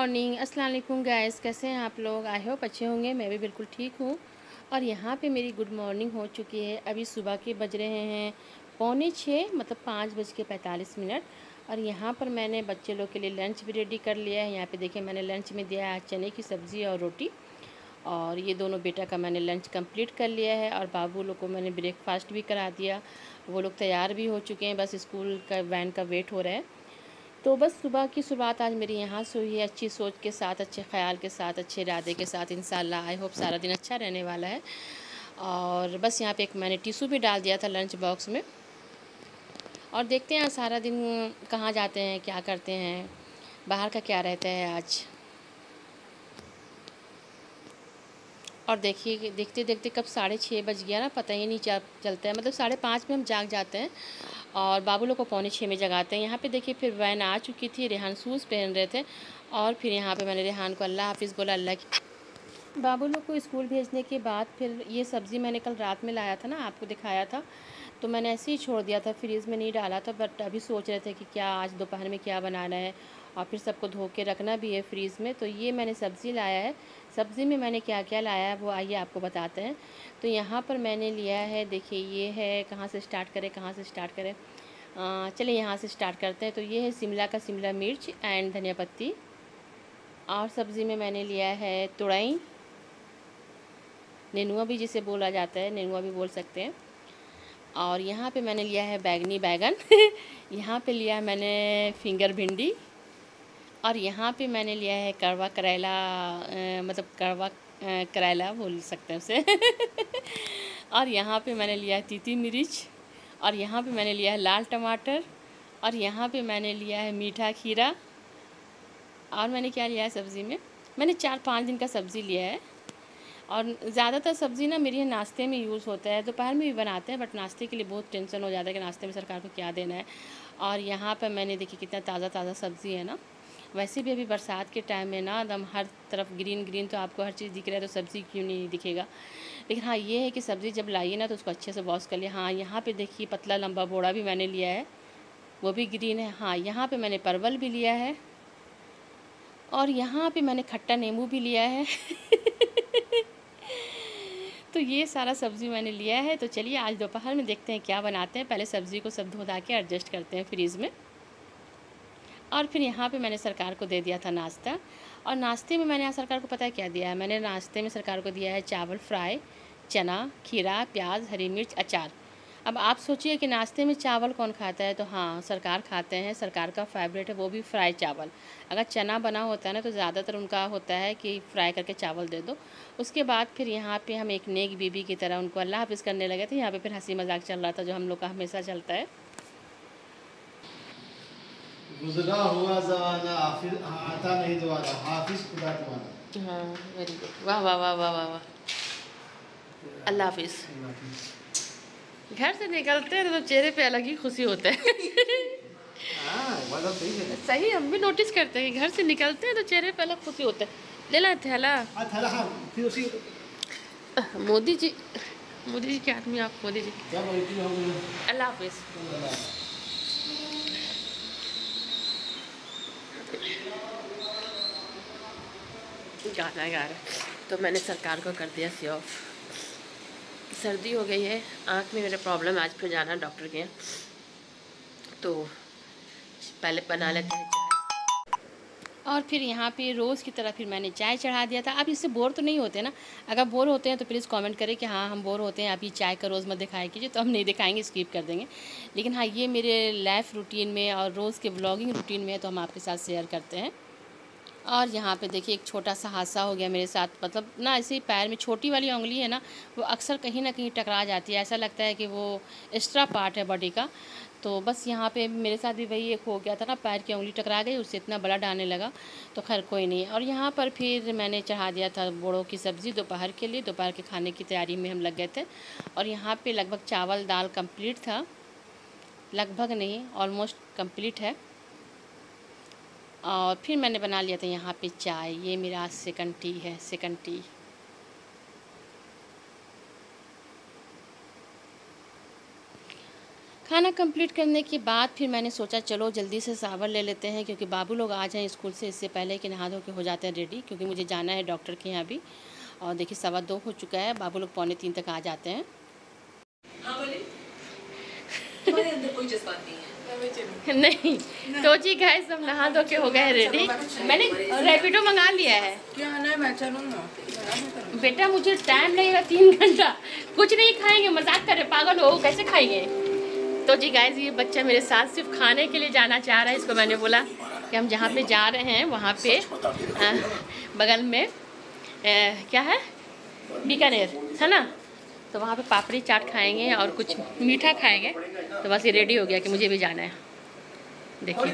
Morning, अस्सलाम वालेकुम guys. कैसे हैं आप लोग? आई होप अच्छे होंगे। मैं भी बिल्कुल ठीक हूँ। और यहाँ पे मेरी गुड मॉर्निंग हो चुकी है। अभी सुबह के बज रहे हैं 5:45, मतलब 5:45। और यहाँ पर मैंने बच्चे लोग के लिए लंच भी रेडी कर लिया है। यहाँ पे देखिए मैंने लंच में दिया है चने की सब्ज़ी और रोटी। और ये दोनों बेटा का मैंने लंच कंप्लीट कर लिया है। और बाबू लोग को मैंने ब्रेकफास्ट भी करा दिया। वो लोग तैयार भी हो चुके हैं, बस स्कूल का वैन का वेट हो रहा है। तो बस सुबह की शुरुआत आज मेरी यहाँ से हुई है, अच्छी सोच के साथ, अच्छे ख़्याल के साथ, अच्छे इरादे के साथ। इंशाल्लाह आई होप सारा दिन अच्छा रहने वाला है। और बस यहाँ पे एक मैंने टिशू भी डाल दिया था लंच बॉक्स में। और देखते हैं सारा दिन कहाँ जाते हैं, क्या करते हैं, बाहर का क्या रहता है आज। और देखिए कि देखते देखते कब 6:30 बज गया ना, पता ही नहीं चलता है। मतलब 5:30 में हम जाग जाते हैं और बाबू लोग को 5:45 में जगाते हैं। यहाँ पे देखिए फिर वैन आ चुकी थी, रेहान शूज़ पहन रहे थे। और फिर यहाँ पे मैंने रेहान को अल्लाह हाफिज़ बोला। अल्लाह की बाबू लोग को स्कूल भेजने के बाद फिर ये सब्ज़ी मैंने कल रात में लाया था ना, आपको दिखाया था, तो मैंने ऐसे ही छोड़ दिया था, फ्रीज़ में नहीं डाला था। बट अभी सोच रहे थे कि क्या आज दोपहर में क्या बनाना है और फिर सबको धो के रखना भी है फ्रीज़ में। तो ये मैंने सब्ज़ी लाया है। सब्ज़ी में मैंने क्या क्या लाया है वो आइए आपको बताते हैं। तो यहाँ पर मैंने लिया है, देखिए ये है, कहाँ से स्टार्ट करें, कहाँ से स्टार्ट करें। चलिए यहाँ से स्टार्ट करते हैं। तो ये है शिमला मिर्च एंड धनिया पत्ती। और सब्ज़ी में मैंने लिया है तुरई, नेनुआ भी जिसे बोला जाता है, नेनुआ भी बोल सकते हैं। और यहाँ पे मैंने लिया है बैंगनी बैगन यहाँ पे लिया है मैंने फिंगर भिंडी। और यहाँ पे मैंने लिया है कड़वा करेला, मतलब कड़वा करेला बोल सकते हैं उसे और यहाँ पे मैंने लिया है तीती मिर्च। और यहाँ पे मैंने लिया है लाल टमाटर। और यहाँ पे मैंने लिया है मीठा खीरा। और मैंने क्या लिया है सब्ज़ी में, मैंने 4-5 दिन का सब्ज़ी लिया है। और ज़्यादातर सब्ज़ी ना मेरी नाश्ते में यूज़ होता है, दोपहर में भी बनाते हैं, बट नाश्ते के लिए बहुत टेंशन हो जाता है कि नाश्ते में सरकार को क्या देना है। और यहाँ पर मैंने देखिए कितना ताज़ा ताज़ा सब्ज़ी है ना। वैसे भी अभी बरसात के टाइम में ना एकदम हर तरफ ग्रीन ग्रीन, तो आपको हर चीज़ दिख रहा है, तो सब्ज़ी क्यों नहीं दिखेगा। लेकिन हाँ ये है कि सब्ज़ी जब लाइए ना तो उसको अच्छे से वॉश कर लिया। हाँ यहाँ पे देखिए पतला लंबा बोड़ा भी मैंने लिया है, वो भी ग्रीन है। हाँ यहाँ पे मैंने परवल भी लिया है। और यहाँ पे मैंने खट्टा नींबू भी लिया है तो ये सारा सब्ज़ी मैंने लिया है। तो चलिए आज दोपहर में देखते हैं क्या बनाते हैं। पहले सब्ज़ी को सब धो धा के एडजस्ट करते हैं फ्रीज़ में। और फिर यहाँ पे मैंने सरकार को दे दिया था नाश्ता। और नाश्ते में मैंने यहाँ सरकार को पता है क्या दिया है, मैंने नाश्ते में सरकार को दिया है चावल फ्राई, चना, खीरा, प्याज, हरी मिर्च, अचार। अब आप सोचिए कि नाश्ते में चावल कौन खाता है, तो हाँ सरकार खाते हैं। सरकार का फेवरेट है वो भी फ्राई चावल। अगर चना बना होता है ना तो ज़्यादातर उनका होता है कि फ्राई करके चावल दे दो। उसके बाद फिर यहाँ पे हम एक नेक बीबी की तरह उनको अल्लाह हाफिज़ करने लगे थे। यहाँ पे फिर हंसी मजाक चल रहा था जो हम लोग का हमेशा चलता है। गुजरा हुआ ज़माना आता नहीं दोबारा, हाफिज़ खुदा तुम्हारा। हाँ वेरी गुड, वाह वाह वाह वाह वाह वाह। अल्लाह हाफिज़। घर से निकलते हैं तो चेहरे पे अलग ही खुशी होता है सही, हम भी नोटिस करते हैं कि घर से निकलते हैं तो चेहरे पे अलग खुशी होता है। ले ला थैला। मोदी जी, मोदी जी के आदमी आप, मोदी जी। अल्लाह हाफिज़। गाना गा रहा, तो मैंने सरकार को कर दिया सी ऑफ। सर्दी हो गई है, आँख में मेरा प्रॉब्लम, आज फिर जाना डॉक्टर के यहाँ। तो पहले बना लेते हैं चाय। और फिर यहाँ पे रोज़ की तरह फिर मैंने चाय चढ़ा दिया था। आप इससे बोर तो नहीं होते ना? अगर बोर होते हैं तो प्लीज़ कमेंट करें कि हाँ हम बोर होते हैं, आप ये चाय का रोज़ मत दिखाया कीजिए, तो हम नहीं दिखाएंगे, स्किप कर देंगे। लेकिन हाँ ये मेरे लाइफ रूटीन में और रोज़ के व्लॉगिंग रूटीन में है, तो हम आपके साथ शेयर करते हैं। और यहाँ पे देखिए एक छोटा सा हादसा हो गया मेरे साथ। मतलब ना ऐसे ही पैर में छोटी वाली उंगली है ना, वो अक्सर कहीं ना कहीं टकरा जाती है, ऐसा लगता है कि वो एक्स्ट्रा पार्ट है बॉडी का। तो बस यहाँ पे मेरे साथ भी वही एक हो गया था ना, पैर की उंगली टकरा गई, उससे इतना बड़ा डालने लगा। तो खैर कोई नहीं। और यहाँ पर फिर मैंने चढ़ा दिया था बोड़ों की सब्ज़ी दोपहर के लिए, दोपहर के खाने की तैयारी में हम लग गए थे। और यहाँ पे लगभग चावल दाल कंप्लीट था, लगभग नहीं ऑलमोस्ट कंप्लीट है। और फिर मैंने बना लिया था यहाँ पे चाय। ये मेरा आज सेकंड टी है, सेकंड टी। खाना कंप्लीट करने के बाद फिर मैंने सोचा चलो जल्दी से शावर ले लेते हैं, क्योंकि बाबू लोग आ जाएँ स्कूल से इससे पहले कि नहा धो के हो जाते हैं रेडी, क्योंकि मुझे जाना है डॉक्टर के यहाँ भी। और देखिए 2:15 हो चुका है, बाबू लोग 2:45 तक आ जाते हैं। हाँ बोले, तुम्हारे अंदर कोई जज्बात नहीं है। नहीं तो जी गाइस सब नहा धो के हो गए हैं रेडी। मैंने रैपिडो मंगा लिया है। क्या है, मैं चलूँगा। बेटा मुझे टाइम लगेगा 3 घंटा, कुछ नहीं खाएंगे, मजाक कर रहे, पागल हो कैसे खाएंगे। तो जी गाइस ये बच्चा मेरे साथ सिर्फ खाने के लिए जाना चाह रहा है। इसको मैंने बोला कि हम जहाँ पे जा रहे हैं वहाँ पे बगल में क्या है, बीकानेर है ना, तो वहाँ पे पापड़ी चाट खाएंगे और कुछ मीठा खाएंगे। तो बस ये रेडी हो गया कि मुझे भी जाना है। देखिए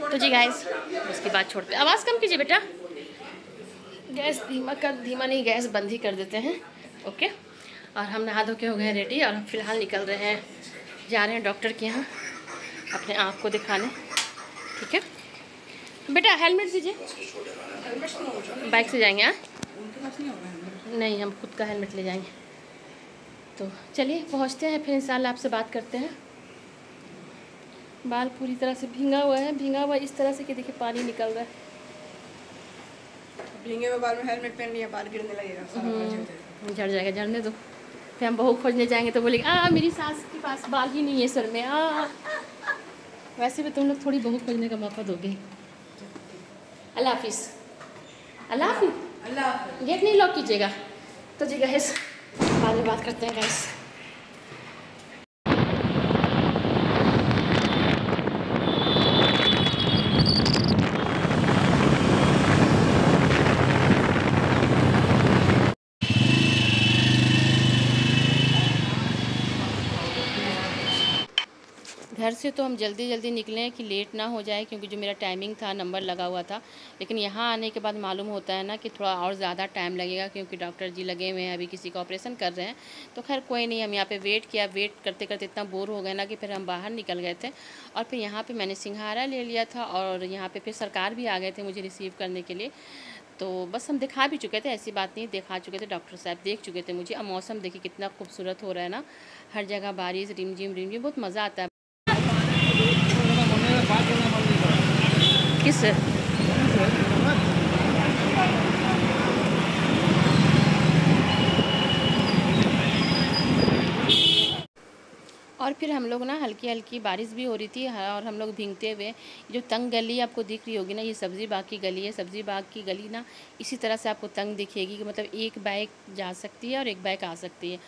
तो जी गाइस उसके बाद छोड़ते, आवाज़ कम कीजिए बेटा, गैस धीमा नहीं, गैस बंद ही कर देते हैं। ओके, और हम नहा धो के हो गए रेडी और हम फ़िलहाल निकल रहे हैं, जा रहे हैं डॉक्टर के यहाँ अपने आँख को दिखाने। ठीक है बेटा, हेलमेट दीजिए, बाइक से जाएंगे। हाँ नहीं, हम खुद का हेलमेट ले जाएंगे। तो चलिए पहुंचते हैं, फिर इंशाल्लाह आपसे बात करते हैं। बाल पूरी तरह से भींगा हुआ है, भींगा हुआ इस तरह से कि देखिए पानी निकल रहा है। भींगे हुए बाल में हेलमेट पहन लिया, बाल गिरने लगेगा, झड़ जाएगा, झड़ने दो। फिर हम बहू खोजने जाएंगे तो बोलेगी मेरी सास के पास बाल ही नहीं है सर में। वैसे भी तुम लोग थोड़ी बहू खोजने का मौका दोगे। अल्लाह हाफिज़, अल्लाह हाफिज़, अल्लाह। गेट नहीं लॉक कीजिएगा। तो जी गाइस बाद में बात करते हैं गाइस। घर से तो हम जल्दी जल्दी निकले कि लेट ना हो जाए, क्योंकि जो मेरा टाइमिंग था नंबर लगा हुआ था। लेकिन यहाँ आने के बाद मालूम होता है ना कि थोड़ा और ज़्यादा टाइम लगेगा, क्योंकि डॉक्टर जी लगे हुए हैं, अभी किसी का ऑपरेशन कर रहे हैं। तो खैर कोई नहीं, हम यहाँ पे वेट किया, वेट करते करते इतना बोर हो गए ना कि फिर हम बाहर निकल गए थे। और फिर यहाँ पर मैंने सिंघाड़ा ले लिया था और यहाँ पर फिर सरकार भी आ गए थे मुझे रिसीव करने के लिए। तो बस हम दिखा भी चुके थे, ऐसी बात नहीं, दिखा चुके थे, डॉक्टर साहब देख चुके थे मुझे। अब मौसम देखिए कितना खूबसूरत हो रहा है ना, हर जगह बारिश, रिमझिम रिमझिम, बहुत मज़ा आता है। किस और फिर हम लोग ना हल्की हल्की बारिश भी हो रही थी और हम लोग भीगते हुए, जो तंग गली आपको दिख रही होगी ना, ये सब्ज़ी बाग की गली है। सब्ज़ी बाग की गली ना इसी तरह से आपको तंग दिखेगी कि मतलब एक बाइक जा सकती है और एक बाइक आ सकती है।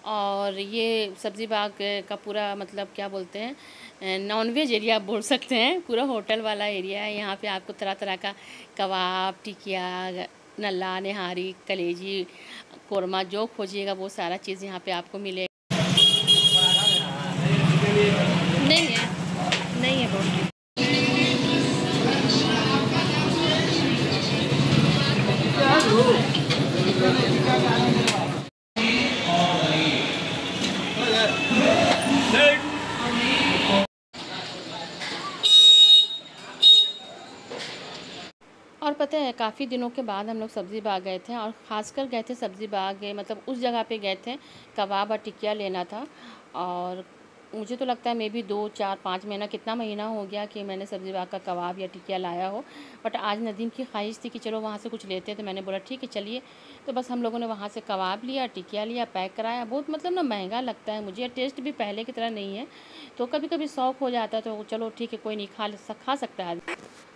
और ये सब्ज़ी बाग का पूरा मतलब क्या बोलते हैं, नॉनवेज एरिया आप बोल सकते हैं, पूरा होटल वाला एरिया है। यहाँ पे आपको तरह तरह का कबाब, टिकिया, नल्ला, निहारी, कलेजी, कोरमा, जो खोजिएगा वो सारा चीज़ यहाँ पे आपको मिलेगा। नहीं है, नहीं है बहुत। और पता है काफ़ी दिनों के बाद हम लोग सब्ज़ी बाग गए थे, और ख़ासकर गए थे सब्ज़ी बाग गए मतलब उस जगह पे गए थे, कबाब और टिकिया लेना था। और मुझे तो लगता है मे बी 2, 4, 5 महीना, कितना महीना हो गया कि मैंने सब्ज़ी बाग का कबाब या टिकिया लाया हो। बट आज नदीम की ख्वाहिश थी कि चलो वहाँ से कुछ लेते हैं, तो मैंने बोला ठीक है चलिए। तो बस हम लोगों ने वहाँ से कबाब लिया, टिकिया लिया, पैक कराया। बहुत मतलब ना महंगा लगता है मुझे, टेस्ट भी पहले की तरह नहीं है, तो कभी कभी शौक़ हो जाता है तो चलो ठीक है कोई नहीं, खा सकता है।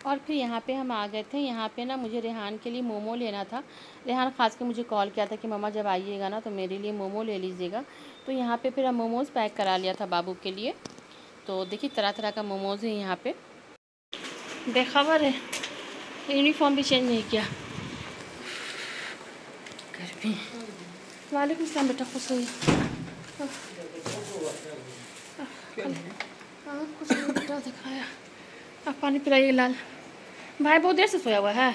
और फिर यहाँ पे हम आ गए थे। यहाँ पे ना मुझे रेहान के लिए मोमो लेना था। रेहान ख़ास के मुझे कॉल किया था कि मम्मा जब आइएगा ना तो मेरे लिए मोमो ले लीजिएगा। तो यहाँ पे फिर हम मोमोज़ पैक करा लिया था बाबू के लिए। तो देखिए तरह तरह का मोमोज़ है यहाँ पे, बेखबर है, यूनिफॉर्म भी चेंज नहीं किया। गर्मी। वालेकुम सलाम बेटा, खुश हुई। हाँ कुछ नहीं बेटा, दिखाया। अब पानी पिलाइए लाल भाई, बहुत देर से सोया हुआ है।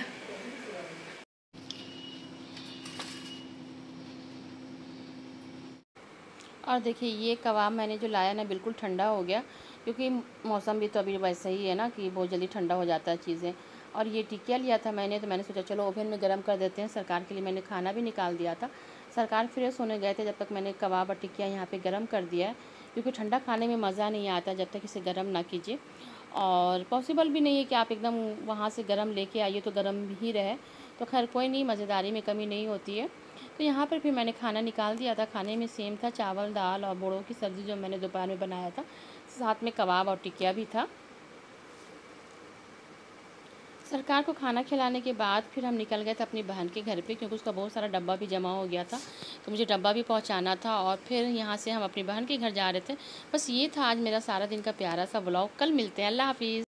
और देखिए ये कबाब मैंने जो लाया ना बिल्कुल ठंडा हो गया, क्योंकि मौसम भी तो अभी वैसा ही है ना कि बहुत जल्दी ठंडा हो जाता है चीज़ें। और ये टिकिया लिया था मैंने, तो मैंने सोचा चलो ओवन में गर्म कर देते हैं, सरकार के लिए मैंने खाना भी निकाल दिया था। सरकार फ्रेश होने गए थे, जब तक मैंने कबाब और टिकिया यहाँ पे गरम कर दिया है, क्योंकि ठंडा खाने में मज़ा नहीं आता जब तक इसे गरम ना कीजिए। और पॉसिबल भी नहीं है कि आप एकदम वहाँ से गरम लेके आइए तो गरम ही रहे, तो खैर कोई नहीं, मज़ेदारी में कमी नहीं होती है। तो यहाँ पर फिर मैंने खाना निकाल दिया था। खाने में सेम था, चावल दाल और बोड़ों की सब्ज़ी जो मैंने दोपहर में बनाया था, साथ में कबाब और टिकिया भी था। सरकार को खाना खिलाने के बाद फिर हम निकल गए थे अपनी बहन के घर पे, क्योंकि उसका बहुत सारा डब्बा भी जमा हो गया था, तो मुझे डब्बा भी पहुंचाना था। और फिर यहाँ से हम अपनी बहन के घर जा रहे थे। बस ये था आज मेरा सारा दिन का प्यारा सा व्लॉग। कल मिलते हैं, अल्लाह हाफिज़।